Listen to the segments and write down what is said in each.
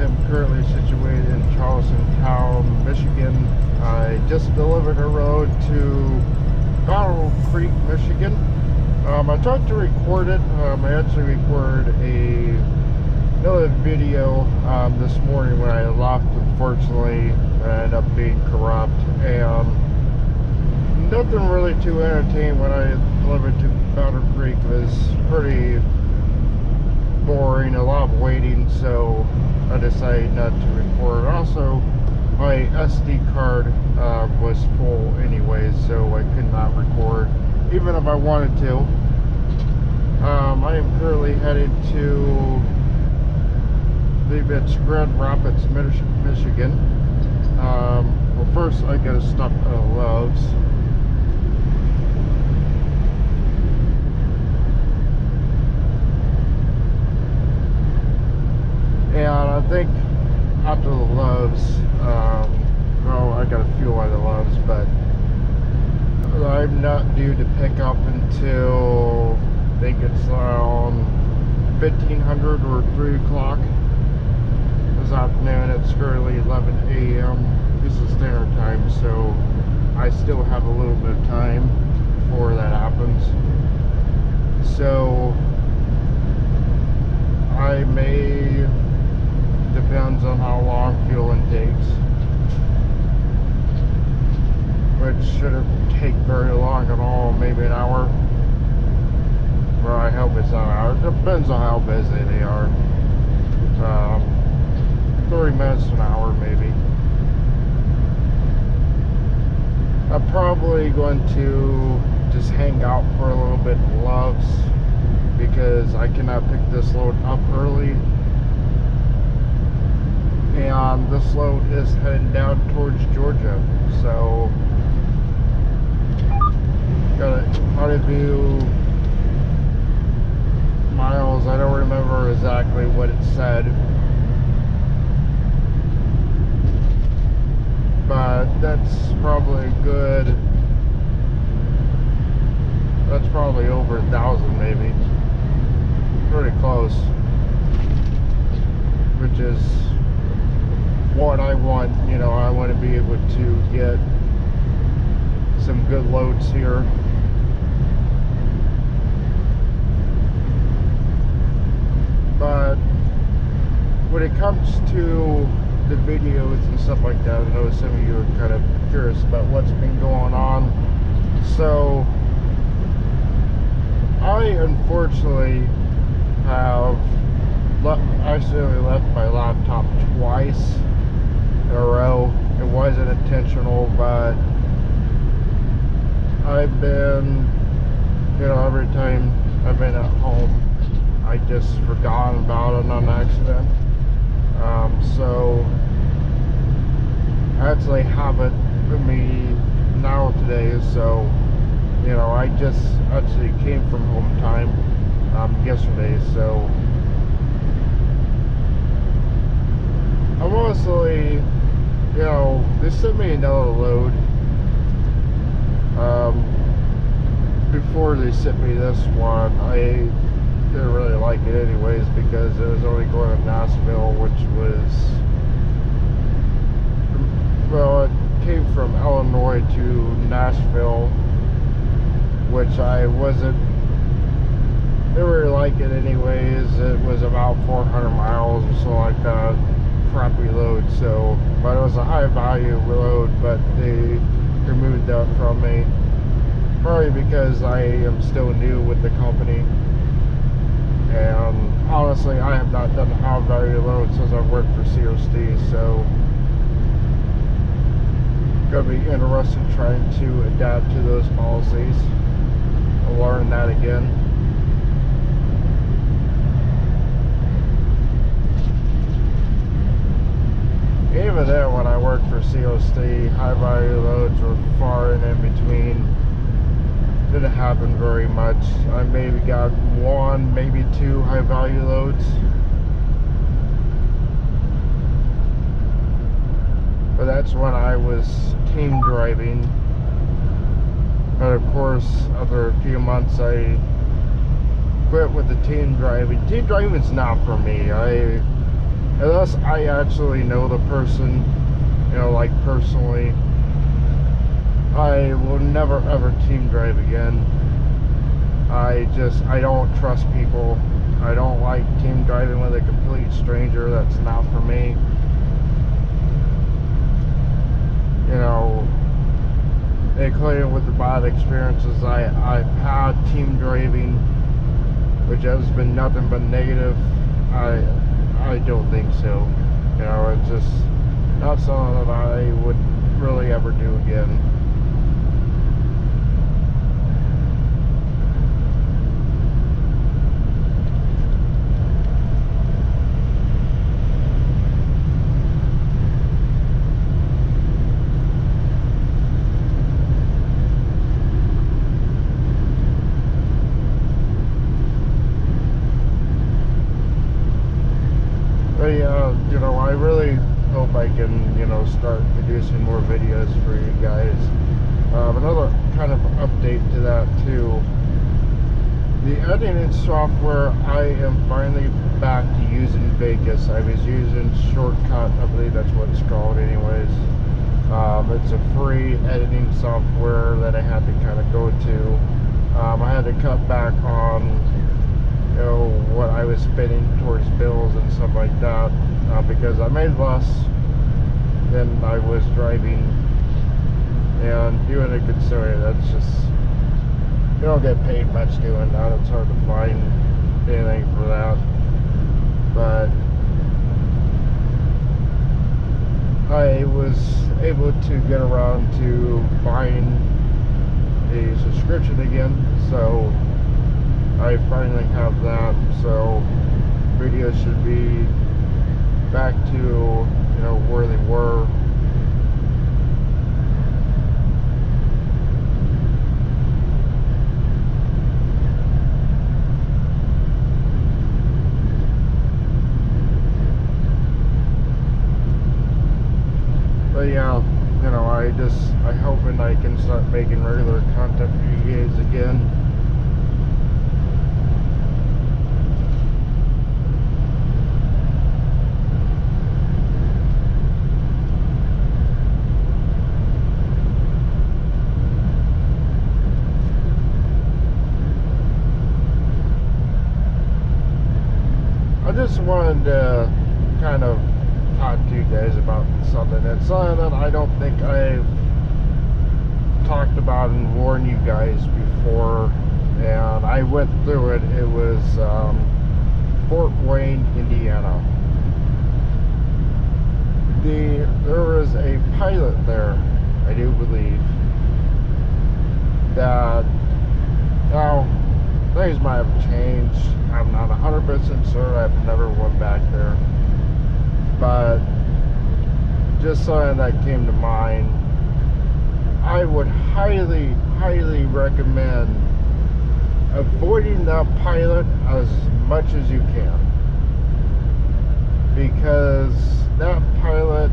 am currently situated in Charleston, Michigan. I just delivered a load to Battle Creek, Michigan. I tried to record it. I actually recorded another video this morning when I left. Unfortunately, I ended up being corrupt, and nothing really too entertaining when I delivered to Battle Creek. It was pretty boring, a lot of waiting, so I decided not to record. Also, my SD card was full anyways, so I could not record even if I wanted to. I am currently headed to, I believe it's Grand Rapids, Michigan. Well, first I gotta stop at Love's. And I think after the Love's, well, I gotta fuel at the Love's, but I'm not due to pick up until I think it's around 1500 or 3 o'clock this afternoon. It's currently 11 a.m. Eastern Standard Time, so I still have a little bit of time before that happens. So I may, depends on how long fueling takes, which shouldn't take very long at all, maybe an hour. Well, I hope it's not an hour. It depends on how busy they are. 30 minutes to an hour maybe. I'm probably going to just hang out for a little bit in Love's because I cannot pick this load up early. And this load is heading down towards Georgia, so got quite a few miles. I don't remember exactly what it said, but that's probably good. That's probably over 1,000 maybe, pretty close, which is what I want. You know, I want to be able to get some good loads here. But when it comes to the videos and stuff like that, I know some of you are kind of curious about what's been going on. So I unfortunately have accidentally left my laptop twice in a row. It wasn't intentional, but I've been, you know, every time I've been at home, I just forgotten about it on accident. So I actually have it with me now today, so, you know, I just actually came from home time yesterday, so I'm honestly, you know, they sent me another load before they sent me this one. I didn't really like it anyways because it was only going to Nashville, which was, well, it came from Illinois to Nashville, which I didn't really like it anyways. It was about 400 miles or so, like that. Crappy load. So, but it was a high value load, but they removed that from me, probably because I am still new with the company. And honestly, I have not done a high value load since I've worked for COC, so gonna be interesting trying to adapt to those policies and learn that again. Even there, when I worked for COC, high value loads were far and in between. Didn't happen very much. I maybe got 1, maybe 2 high value loads, but that's when I was team driving. But of course, after a few months, I quit with the team driving. Team driving is not for me. unless I actually know the person, you know, like personally, I will never ever team drive again. I don't trust people. I don't like team driving with a complete stranger. That's not for me. You know, including with the bad experiences I've had team driving, which has been nothing but negative. I don't think so. You know, it's just not something that I would really ever do again. You know, I really hope I can, you know, start producing more videos for you guys. Another kind of update to that too. The editing software, I am finally back to using Vegas. I was using Shortcut, I believe that's what it's called anyways. It's a free editing software that I had to kind of go to. I had to cut back on, you know, what I was spending towards bills and stuff like that, because I made less than I was driving, and doing a good story, that's just, you don't get paid much doing that. It's hard to find anything for that. But I was able to get around to buying a subscription again, so I finally have that, so videos should be back to, you know, where they were. But yeah, you know, I hoping I can start making regular content for you guys again. I just wanted to kind of talk to you guys about something. It's something that I don't think I've talked about and warned you guys before, and I went through it. It was Fort Wayne, Indiana. There was a pilot there, I do believe, that now things might have changed. I'm not 100% sure. I've never went back there, but just something that came to mind. I would highly, highly recommend avoiding that pilot as much as you can, because that pilot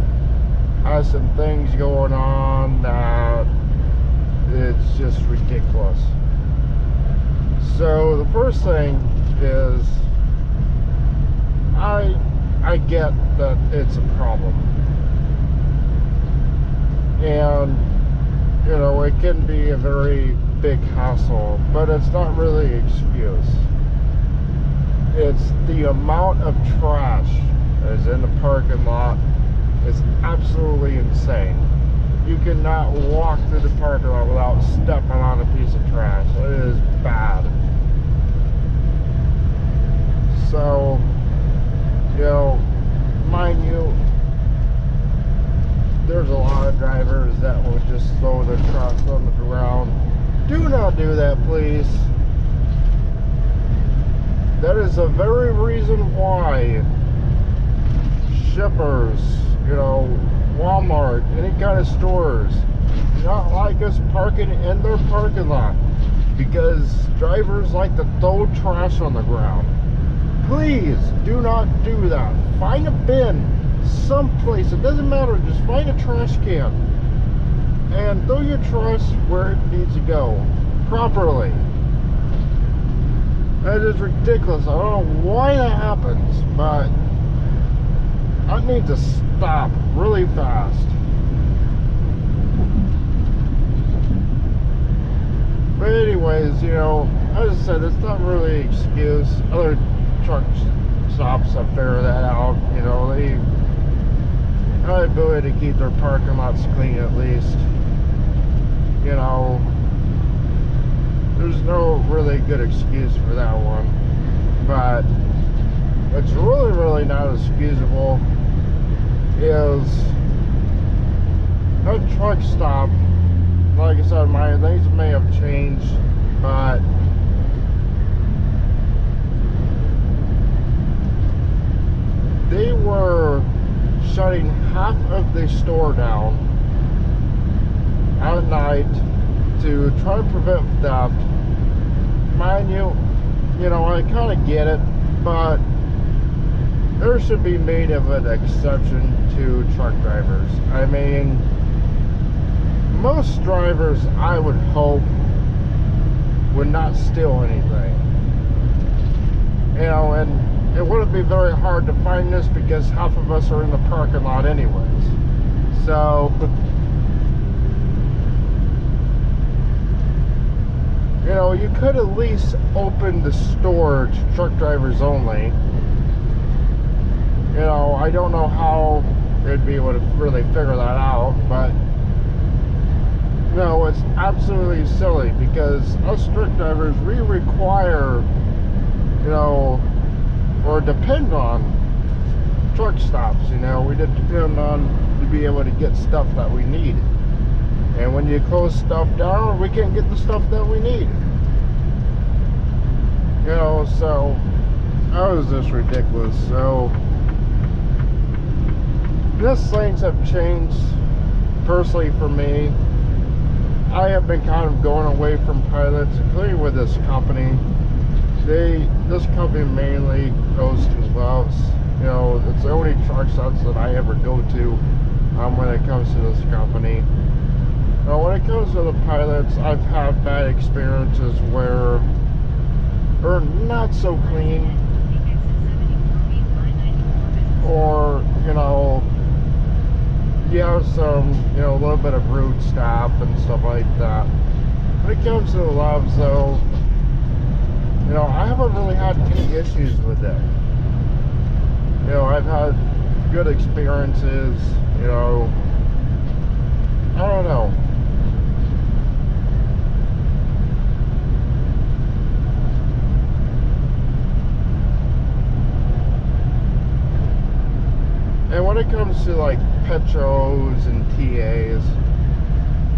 has some things going on that it's just ridiculous. So the first thing is, I get that it's a problem, and you know, it can be a very big hassle, but it's not really an excuse. It's the amount of trash that is in the parking lot is absolutely insane. You cannot walk through the parking lot without stepping on a piece of trash. It is bad. So, you know, mind you, there's a lot of drivers that will just throw their trucks on the ground. Do not do that, please. That is the very reason why shippers, you know, Walmart, any kind of stores, do not like us parking in their parking lot, because drivers like to throw trash on the ground. Please do not do that. Find a bin someplace, it doesn't matter, just find a trash can and throw your trash where it needs to go properly. That is ridiculous. I don't know why that happens, but I need to stop really fast. But anyways, you know, as I said, it's not really an excuse. Other truck stops have figured that out. You know, they have the ability to keep their parking lots clean at least. You know, there's no really good excuse for that one. But what's really not excusable is a truck stop. Like I said, my things may have changed, but they were shutting half of the store down at night to try to prevent theft. Mind you, you know, I kind of get it, but there should be made of an exception to truck drivers. I mean, most drivers, I would hope, would not steal anything. You know, and it wouldn't be very hard to find this because half of us are in the parking lot anyways. So, you know, you could at least open the store to truck drivers only. You know, I don't know how they'd be able to really figure that out, but no, it's absolutely silly because us truck drivers, we require, you know, or depend on truck stops. You know, we depend on to be able to get stuff that we need. And when you close stuff down, we can't get the stuff that we need. You know, so how is this ridiculous? So these things have changed personally for me. I have been kind of going away from pilots, including with this company. This company mainly goes to Loves. You know, it's the only truck stops that I ever go to when it comes to this company. Now, when it comes to the pilots, I've had bad experiences where they're not so clean, or, you know, you have some, you know, a little bit of rude staff and stuff like that. When it comes to the Loves, though, you know, I haven't really had any issues with it. You know, I've had good experiences, you know, I don't know. And when it comes to like Petros and TAs,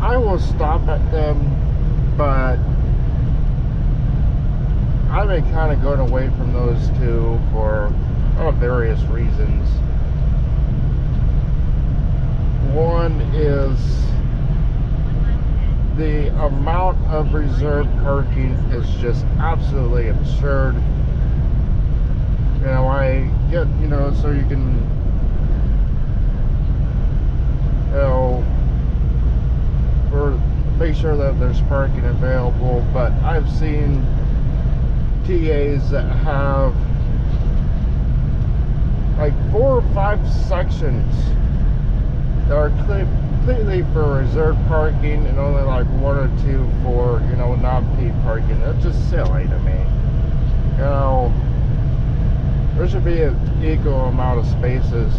I will stop at them, but I've been kind of going away from those two for various reasons. One is the amount of reserved parking is just absolutely absurd. You know, I get, you know, so you can, you know, make sure that there's parking available, but I've seen TAs that have like 4 or 5 sections that are completely for reserved parking and only like 1 or 2 for, you know, non-peak parking. That's just silly to me. You know, there should be an equal amount of spaces.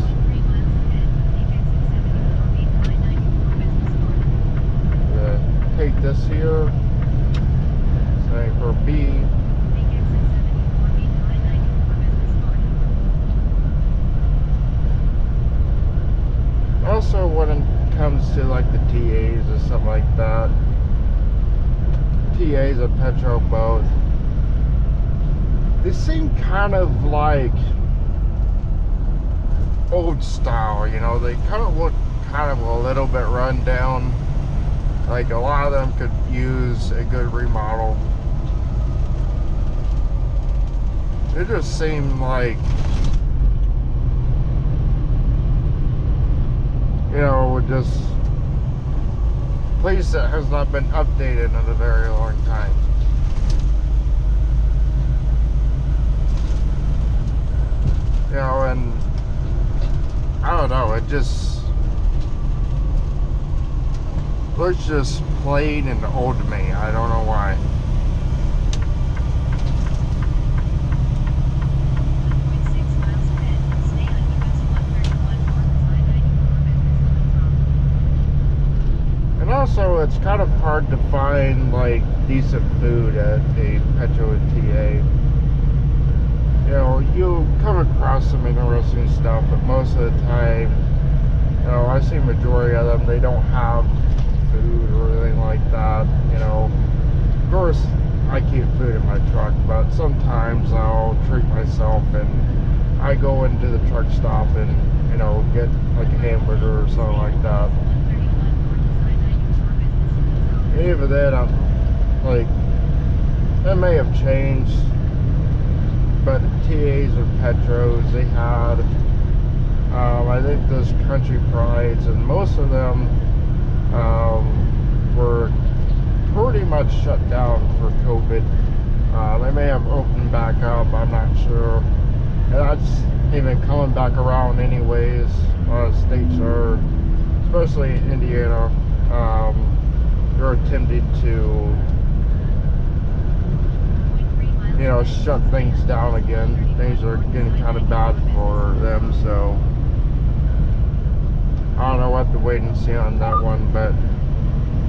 Take this here, say for B. Also, when it comes to like the TAs or something like that, TAs and Petro both, they seem kind of like old style, you know, they kind of look kind of a little bit run down. Like a lot of them could use a good remodel. It just seemed like, you know, just a place that has not been updated in a very long time. You know, and I don't know, it just looks just plain and old to me. I don't know why. And also, it's kind of hard to find like decent food at a Petro TA. You know, you come across some interesting stuff, but most of the time, you know, I see majority of them, they don't have food or anything like that. You know, of course, I keep food in my truck, but sometimes I'll treat myself and I go into the truck stop and, you know, get like a hamburger or something like that. And even then, I'm like, that may have changed, but TAs or Petros, they had, I think those Country Prides, and most of them were pretty much shut down for COVID. They may have opened back up, I'm not sure. And that's even coming back around anyways. A lot of states are, especially in Indiana, they're attempting to, you know, shut things down again. Things are getting kind of bad for them, so I don't know, we'll have to wait and see on that one, but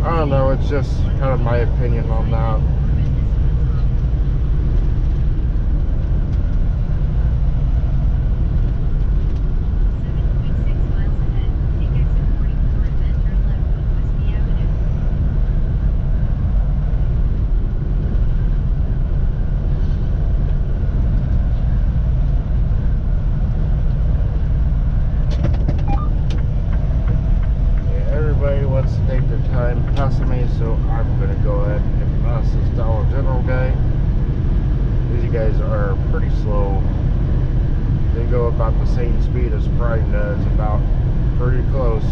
I don't know, it's just kind of my opinion on that. Wants to take their time passing me, so I'm going to go ahead and pass this Dollar General guy. These guys are pretty slow. They go about the same speed as Prime does, about pretty close.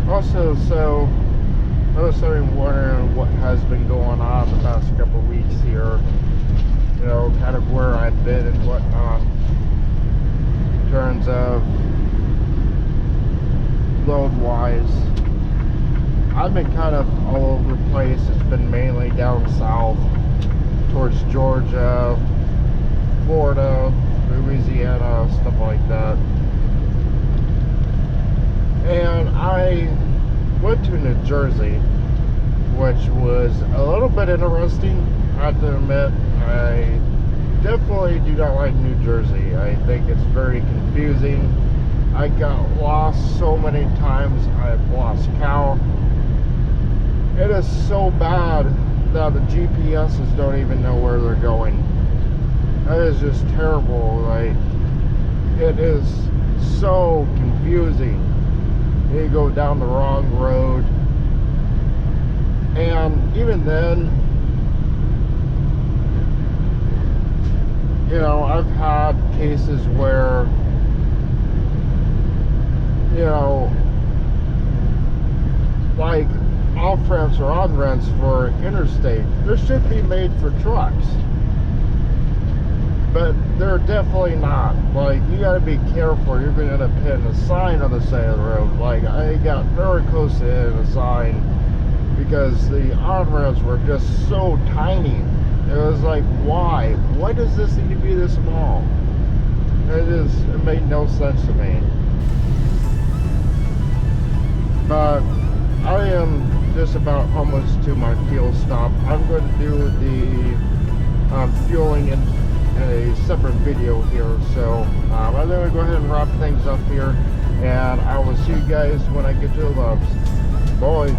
Also, so I was sort of wondering what has been going on the past couple of weeks here, you know, kind of where I've been and whatnot in terms of load wise. I've been kind of all over the place. It's been mainly down south towards Georgia, Florida, Louisiana, stuff like that. And I went to New Jersey, which was a little bit interesting. I have to admit, I definitely do not like New Jersey. I think it's very confusing. I got lost so many times. I've lost count. It is so bad that the GPSs don't even know where they're going. That is just terrible. Like, it is so confusing. You go down the wrong road, and even then, you know, I've had cases where, you know, like off-ramps or on-ramps for interstate, there should be made for trucks, but they're definitely not. Like, you gotta be careful. You're gonna end up hitting a sign on the side of the road. Like, I got very close to hitting a sign because the on-ramps were just so tiny. It was like, why? Why does this need to be this small? It made no sense to me. But I am just about almost to my fuel stop. I'm going to do the fueling in a separate video here, so I'm going to go ahead and wrap things up here, and I will see you guys when I get to the labs. Bye.